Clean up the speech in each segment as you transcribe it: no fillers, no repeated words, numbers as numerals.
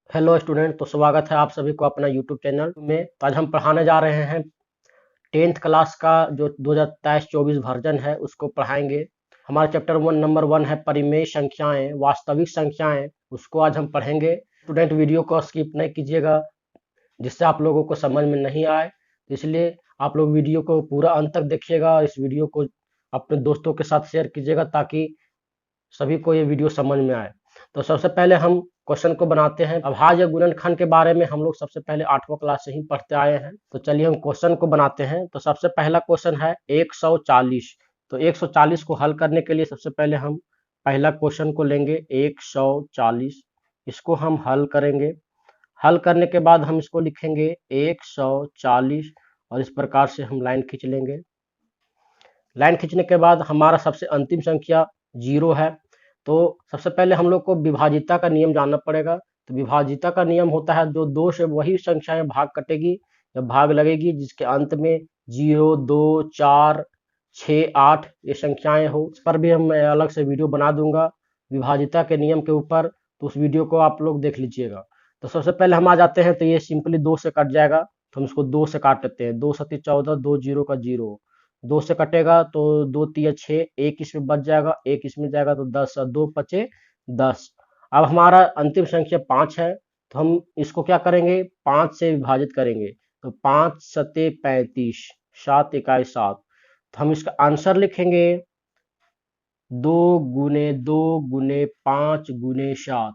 Hello student. तो स्वागत है आप सभी को अपना यूट्यूब चैनल में। तो आज हम पढ़ाने जा रहे हैं 10th क्लास का जो 2023-24 वर्जन है उसको पढ़ाएंगे। हमारा चैप्टर नंबर 1 है परिमेय संख्याएं, वास्तविक संख्याएं। उसको आज हम पढ़ेंगे। स्टूडेंट वीडियो को स्किप नहीं कीजिएगा जिससे आप लोगों को समझ में नहीं आए। तो इसलिए आप लोग वीडियो को पूरा अंत तक देखिएगा और इस वीडियो को अपने दोस्तों के साथ शेयर कीजिएगा ताकि सभी को ये वीडियो समझ में आए। तो सबसे पहले हम क्वेश्चन को बनाते हैं। अभाज्य गुणनखंड के बारे में हम लोग सबसे पहले 8वां क्लास से ही पढ़ते आए हैं। तो चलिए हम क्वेश्चन को बनाते हैं। तो सबसे पहला क्वेश्चन है 140। तो 140 को हल करने के लिए सबसे पहले हम पहला क्वेश्चन को लेंगे 140। इसको हम हल करेंगे। हल करने के बाद हम इसको लिखेंगे 140 और इस प्रकार से हम लाइन खींच लेंगे। लाइन खींचने के बाद हमारा सबसे अंतिम संख्या 0 है। तो सबसे पहले हम लोग को विभाजिता का नियम जानना पड़ेगा। तो विभाजिता का नियम होता है जो 2 से वही संख्याएं भाग कटेगी या भाग लगेगी जिसके अंत में 0, 2, 4, 6, 8 ये संख्याएं हो। इस पर भी हम मैं अलग से वीडियो बना दूंगा विभाजिता के नियम के ऊपर। तो उस वीडियो को आप लोग देख लीजिएगा। तो सबसे पहले हम आ जाते हैं। तो ये सिंपली 2 से कट जाएगा। तो हम इसको 2 से काट लेते हैं। 2 सती 14, 2 जीरो का 0। 2 से कटेगा तो 2 तिया 6, एक इसमें बच जाएगा, एक इसमें जाएगा तो 10 और 2 पचे 10। अब हमारा अंतिम संख्या 5 है। तो हम इसको क्या करेंगे, 5 से विभाजित करेंगे। तो 5 सते 35, 7 इकाई 7। तो हम इसका आंसर लिखेंगे 2 गुने 2 गुने 5 गुने 7।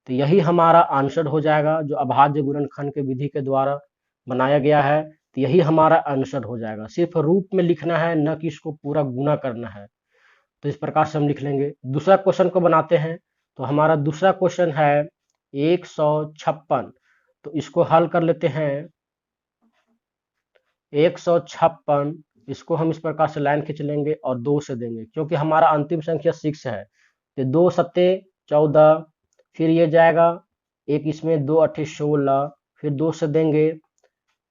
तो यही हमारा आंसर हो जाएगा जो अभाज्य गुणनखंड के विधि के द्वारा बनाया गया है। तो यही हमारा आंसर हो जाएगा। सिर्फ रूप में लिखना है, न कि इसको पूरा गुना करना है। तो इस प्रकार से हम लिख लेंगे। दूसरा क्वेश्चन को बनाते हैं। तो हमारा दूसरा क्वेश्चन है 156। तो इसको हल कर लेते हैं। 156 इसको हम इस प्रकार से लाइन खींच लेंगे और 2 से देंगे क्योंकि हमारा अंतिम संख्या 6 है। तो 2 सत्ते 14, फिर ये जाएगा एक इसमें 2 अठे 16, फिर 2 से देंगे।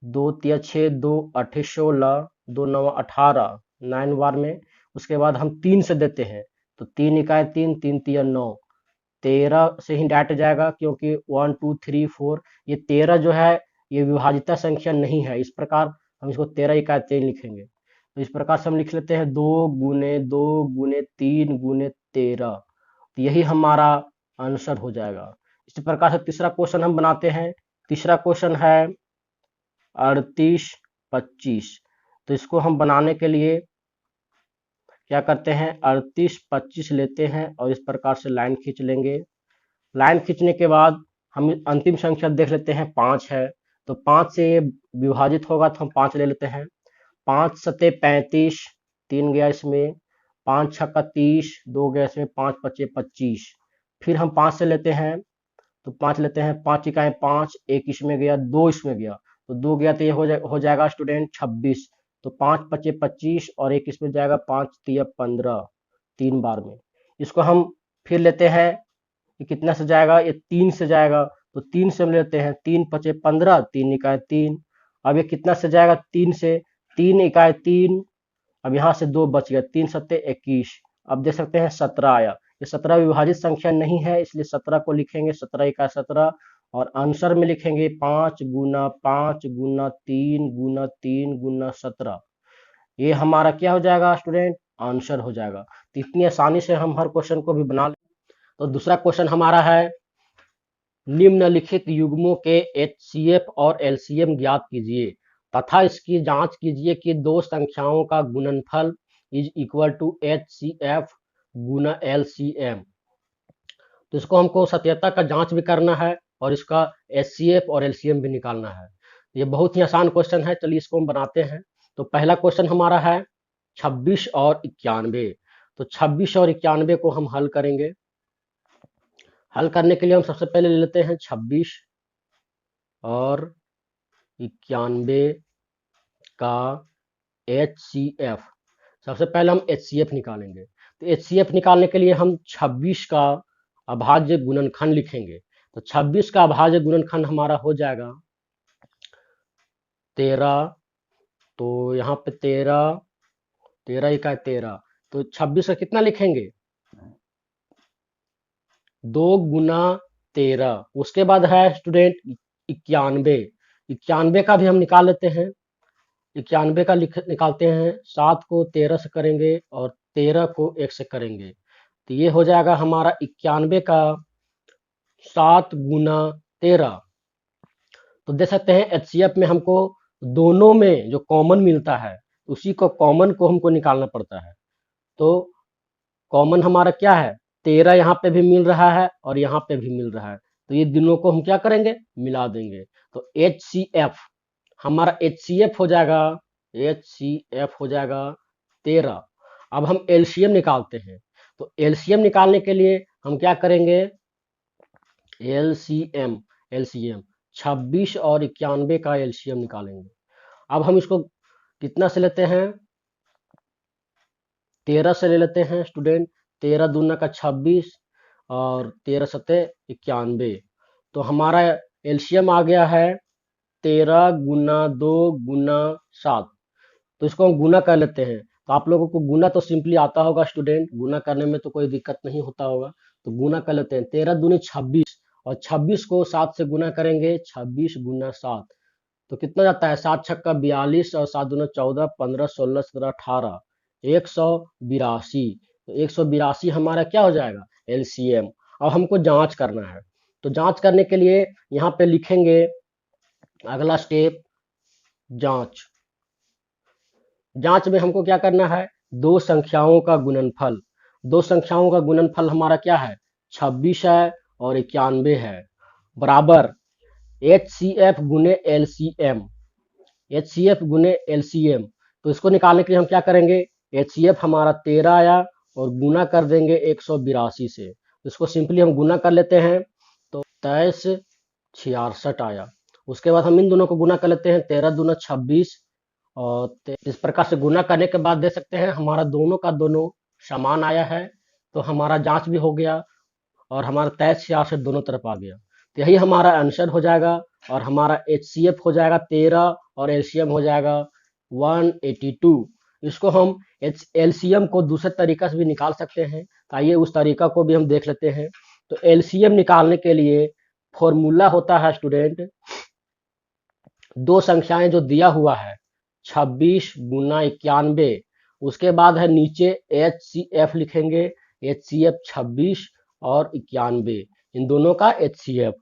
2 तिया 6, 2 अठे 16, 2 नवा 18, 9 बार में। उसके बाद हम 3 से देते हैं। तो 3 इकाई 3, 3 तिया 9, 13 से ही डाट जाएगा क्योंकि 1 2 3 4 ये 13 जो है ये विभाजिता संख्या नहीं है। इस प्रकार हम इसको 13 इकाई 3 लिखेंगे। तो इस प्रकार से हम लिख लेते हैं 2 गुने 2 गुने 3 गुने 13। तो यही हमारा आंसर हो जाएगा। इसी प्रकार से तीसरा क्वेश्चन हम बनाते हैं। तीसरा क्वेश्चन है 38 25। तो इसको हम बनाने के लिए क्या करते हैं, 38 25 लेते हैं और इस प्रकार से लाइन खींच लेंगे। लाइन खींचने के बाद हम अंतिम संख्या देख लेते हैं 5 है। तो 5 से ये विभाजित होगा तो हम 5 ले लेते हैं। 5 सते 35, 3 गया इसमें, 5 छक्का 30, 2 गया इसमें, 5 पचे 25। फिर हम 5 से लेते हैं। तो 5 लेते हैं, 5 इकाई 5, एक इसमें गया, 2 इसमें गया। तो 2 गया तो ये हो जाएगा स्टूडेंट 26। तो 5 पचे 25 और एक इसमें जाएगा 5 तिया 15, 3 बार में। इसको हम फिर लेते हैं। ये कितना से जाएगा, ये 3 से जाएगा। तो 3 से हम लेते हैं, 3 पचे 15, 3 इकाई 3। अब ये कितना से जाएगा, 3 से, 3 इकाई 3। अब यहाँ से 2 बच गया, 3 सत्ते 21। अब देख सकते हैं 17 आया। ये 17 विभाजित संख्या नहीं है इसलिए 17 को लिखेंगे, 17 इकाई 17। और आंसर में लिखेंगे 5 गुना 5 गुना 3 गुना 3 गुना 17। ये हमारा क्या हो जाएगा स्टूडेंट, आंसर हो जाएगा। तो इतनी आसानी से हम हर क्वेश्चन को भी बना लें। तो दूसरा क्वेश्चन हमारा है निम्नलिखित युग्मों के एचसीएफ और एलसीएम ज्ञात कीजिए तथा इसकी जांच कीजिए कि दो संख्याओं का गुणनफल इज इक्वल टू एचसीएफ गुना एलसीएम। तो इसको हमको सत्यता का जांच भी करना है और इसका एचसीएफ और एलसीएम भी निकालना है। ये बहुत ही आसान क्वेश्चन है। चलिए इसको हम बनाते हैं। तो पहला क्वेश्चन हमारा है 26 और 91। तो 26 और 91 को हम हल करेंगे। हल करने के लिए हम सबसे पहले ले लेते हैं 26 और 91 का एचसीएफ। सबसे पहले हम एचसीएफ निकालेंगे। तो एचसीएफ निकालने के लिए हम 26 का अभाज्य गुणनखंड लिखेंगे। तो 26 का अभाज्य गुणनखंड हमारा हो जाएगा 13। तो यहाँ पे 13, 13 इकाई 13। तो 26 का कितना लिखेंगे, 2 गुना 13। उसके बाद है स्टूडेंट 91। 91 का भी हम निकाल लेते हैं। 91 का निकालते हैं। 7 को 13 से करेंगे और 13 को 1 से करेंगे, तो ये हो जाएगा हमारा 91 का 7 गुना 13। तो देख सकते हैं एचसीएफ में हमको दोनों में जो कॉमन मिलता है उसी को कॉमन को हमको निकालना पड़ता है। तो कॉमन हमारा क्या है, 13 यहाँ पे भी मिल रहा है और यहाँ पे भी मिल रहा है, तो ये दोनों को हम क्या करेंगे, मिला देंगे। तो एचसीएफ हमारा एचसीएफ हो जाएगा, एचसीएफ हो जाएगा 13। अब हम एलसीएम निकालते हैं। तो एलसीएम निकालने के लिए हम क्या करेंगे, एलसीएम एलसीएम 26 और 91 का एलसीएम निकालेंगे। अब हम इसको कितना से लेते हैं, 13 से ले लेते हैं स्टूडेंट। 13 दूना का 26 और 13 सत्ते 91। तो हमारा एलसीएम आ गया है 13 गुना 2 गुना 7। तो इसको हम गुना कर लेते हैं। तो आप लोगों को गुना तो सिंपली आता होगा स्टूडेंट, गुना करने में तो कोई दिक्कत नहीं होता होगा। तो गुना कर लेते हैं, 13 दूनी 26 और 26 को 7 से गुना करेंगे, 26 गुना 7 तो कितना जाता है, 7 छक्का 42 और 7 दूना 14, 15 16 17 18, 182। तो 182 हमारा क्या हो जाएगा, एलसीएम। अब हमको जांच करना है। तो जांच करने के लिए यहाँ पे लिखेंगे अगला स्टेप, जांच। जांच में हमको क्या करना है, दो संख्याओं का गुणनफल। दो संख्याओं का गुणनफल हमारा क्या है, 26 है और 91 है, बराबर HCF गुने LCM, HCF गुने LCM। तो इसको निकालने के लिए हम क्या करेंगे, HCF हमारा 13 आया और गुना कर देंगे 182 से। तो इसको सिंपली हम गुना कर लेते हैं, तो 2366 आया। उसके बाद हम इन दोनों को गुना कर लेते हैं, 13 दूना 26 और इस प्रकार से गुना करने के बाद देख सकते हैं हमारा दोनों का दोनों समान आया है। तो हमारा जांच भी हो गया और हमारा 2366 दोनों तरफ आ गया। तो यही हमारा आंसर हो जाएगा और हमारा HCF हो जाएगा 13 और LCM हो जाएगा 182। इसको हम LCM को दूसरे तरीका से भी निकाल सकते हैं। आइए उस तरीका को भी हम देख लेते हैं। तो LCM निकालने के लिए फॉर्मूला होता है स्टूडेंट, दो संख्याएं जो दिया हुआ है 26 गुना 91, उसके बाद है नीचे HCF लिखेंगे, HCF 26 और 91, इन दोनों का HCF।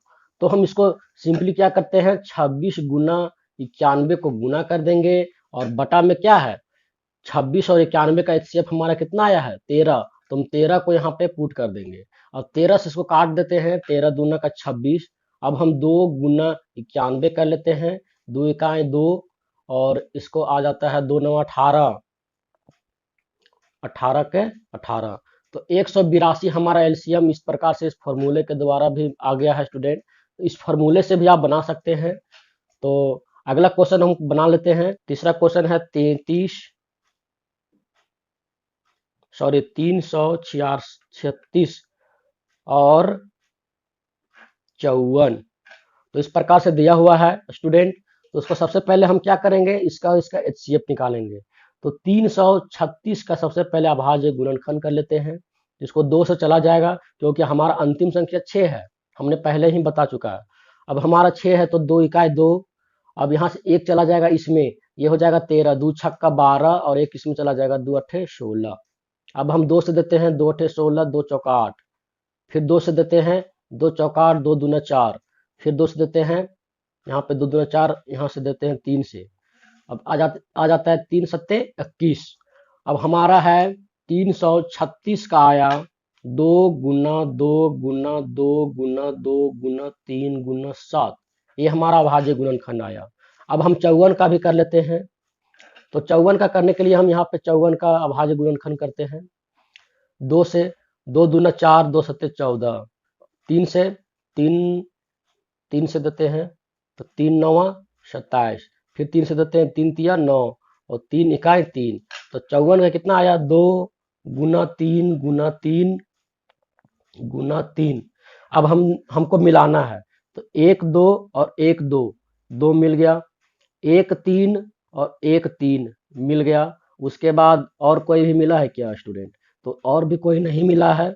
तो हम इसको सिंपली क्या करते हैं, 26 गुना 91 को गुना कर देंगे और बटा में क्या है, 26 और 91 का HCF हमारा कितना आया है, 13। तो हम 13 को यहाँ पे पुट कर देंगे और 13 से इसको काट देते हैं, 13 दूना का 26। अब हम 2 गुना 91 कर लेते हैं, 2 इकाएं 2 और इसको आ जाता है 2 9 18, 18 के 18। तो 182 हमारा एलसीएम इस प्रकार से इस फॉर्मूले के द्वारा भी आ गया है स्टूडेंट। इस फॉर्मूले से भी आप बना सकते हैं। तो अगला क्वेश्चन हम बना लेते हैं। तीसरा क्वेश्चन है 336 और 54। तो इस प्रकार से दिया हुआ है स्टूडेंट। तो उसको सबसे पहले हम क्या करेंगे, इसका HCF निकालेंगे। तो 336 का सबसे पहले अभाज्य गुणनखंड कर लेते हैं। इसको 2 से चला जाएगा क्योंकि हमारा अंतिम संख्या 6 है, हमने पहले ही बता चुका है। अब हमारा 6 है तो 2 इकाई 2। अब यहाँ से 1 चला जाएगा इसमें, ये हो जाएगा 13, 2 छक्का 12 और 1 इसमें चला जाएगा, 2 अट्ठे 16। अब हम 2 से देते हैं, 2 अट्ठे 16, 2 चौका 8। फिर 2 से देते हैं, 2 चौका 8, 2 दूना 4। फिर 2 से देते हैं, यहाँ पे 2 दूना 4, यहाँ से देते हैं 3 से। अब आ जाता है 3 सत्ते 21। अब हमारा है 336 का आया 2 गुना 2 गुना 2 गुना 2 गुना 3 गुना 7, ये हमारा अभाज्य गुणनखंड आया। अब हम 54 का भी कर लेते हैं। तो 54 का करने के लिए हम यहाँ पे 54 का अभाज्य गुणनखंड करते हैं। 2 से, 2 दूना 4, 2 सत्ते 14, 3 से, 3 से देते हैं तो 3 नवा 27, फिर 3 से देते हैं, 3 तिया 9 और 3 इकाई 3। तो 54 का कितना आया, 2 गुना 3 गुना 3 गुना 3। अब हमको मिलाना है। तो 1 2 और 1 2, 2 मिल गया, 1 3 और 1 3 मिल गया। उसके बाद और कोई भी मिला है क्या स्टूडेंट, तो और भी कोई नहीं मिला है।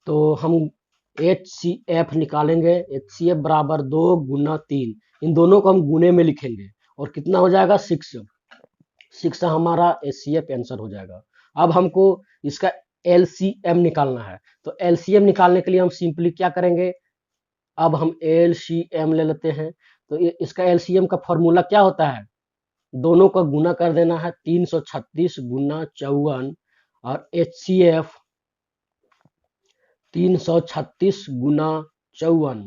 तो हम HCF निकालेंगे, HCF बराबर 2 गुना 3, इन दोनों को हम गुने में लिखेंगे और कितना हो जाएगा 6 हमारा HCF आंसर हो जाएगा। अब हमको इसका LCM निकालना है, तो LCM निकालने के लिए हम सिंपली क्या करेंगे, अब हम LCM ले लेते हैं। तो इसका LCM का फॉर्मूला क्या होता है, दोनों का गुना कर देना है, 336 गुना 54 और HCF 336 गुना 54,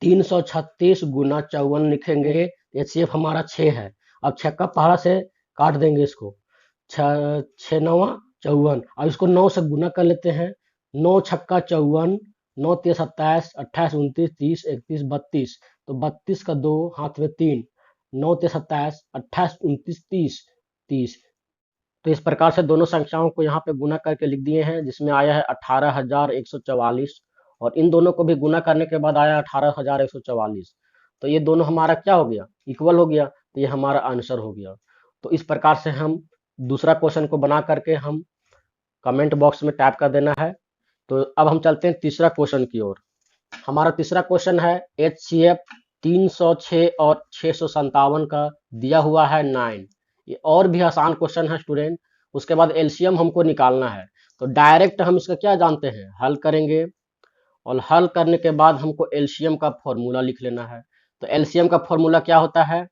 336 गुना 54 लिखेंगे, HCF हमारा 6 है। अब 6 का पहाड़ा से काट देंगे इसको, 6 9 54, अब इसको 9 से गुना कर लेते हैं, 9 छक्का 54, 9 3 27, 28 29 30 31 32, तो 32 का 2 हाथ में 3, 9 3 27, 28 29 30 30। तो इस प्रकार से दोनों संख्याओं को यहाँ पे गुना करके लिख दिए हैं, जिसमें आया है 18,144 और इन दोनों को भी गुना करने के बाद आया 18,144। तो ये दोनों हमारा क्या हो गया, इक्वल हो गया, तो ये हमारा आंसर हो गया। तो इस प्रकार से हम दूसरा क्वेश्चन को बना करके हम कमेंट बॉक्स में टाइप कर देना है। तो अब हम चलते हैं तीसरा क्वेश्चन की ओर। हमारा तीसरा क्वेश्चन है HCF 306 और 657 का दिया हुआ है 9। ये और भी आसान क्वेश्चन है स्टूडेंट। उसके बाद LCM हमको निकालना है, तो डायरेक्ट हम इसका क्या जानते हैं, हल करेंगे और हल करने के बाद हमको LCM का फॉर्मूला लिख लेना है। तो LCM का फॉर्मूला क्या होता है,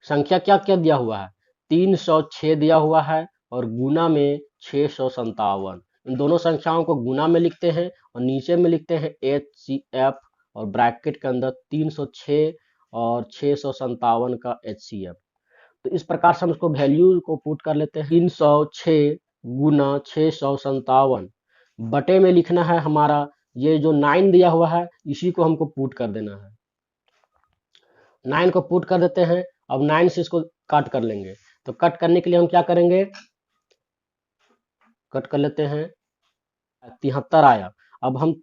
संख्या क्या क्या दिया हुआ है, 306 दिया हुआ है और गुना में 657, इन दोनों संख्याओं को गुना में लिखते हैं और नीचे में लिखते हैं HCF और ब्रैकेट के अंदर 306 और 657 का HCF। तो इस प्रकार से हम इसको वैल्यू को पुट कर लेते हैं, 306 गुना 657 बटे में लिखना है हमारा ये जो 9 दिया हुआ है, इसी को हमको पुट कर देना है, 9 को पुट कर देते हैं। अब 9 से इसको कट कर लेंगे, तो कट करने के लिए हम क्या करेंगे, कट कर लेते हैं, 73 आया। अब हम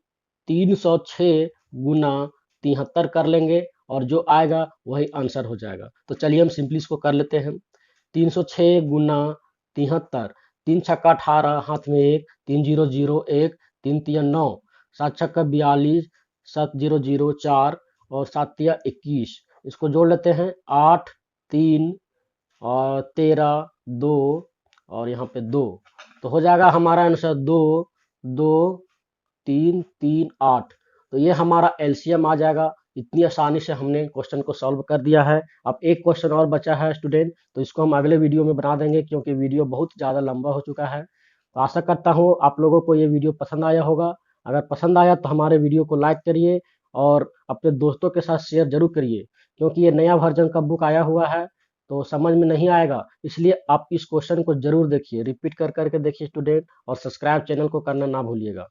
306 गुना 73 कर लेंगे और जो आएगा वही आंसर हो जाएगा। तो चलिए हम सिंपली इसको कर लेते हैं, 306 गुना 73, 3 छक्का 18 हाथ में 1, 3 0 0 1, 3 3 9, 7 छक्का 42, 7 0 0 4 और 7 3 21, इसको जोड़ लेते हैं, 8 3 और 13 2 और यहाँ पे 2, तो हो जाएगा हमारा आंसर 2 2 3 3 8। तो ये हमारा LCM आ जाएगा। इतनी आसानी से हमने क्वेश्चन को सॉल्व कर दिया है। अब एक क्वेश्चन और बचा है स्टूडेंट, तो इसको हम अगले वीडियो में बना देंगे क्योंकि वीडियो बहुत ज़्यादा लंबा हो चुका है। तो आशा करता हूँ आप लोगों को ये वीडियो पसंद आया होगा। अगर पसंद आया तो हमारे वीडियो को लाइक करिए और अपने दोस्तों के साथ शेयर जरूर करिए, क्योंकि ये नया वर्जन का बुक आया हुआ है तो समझ में नहीं आएगा, इसलिए आप इस क्वेश्चन को जरूर देखिए, रिपीट कर करके देखिए स्टूडेंट, और सब्सक्राइब चैनल को करना ना भूलिएगा।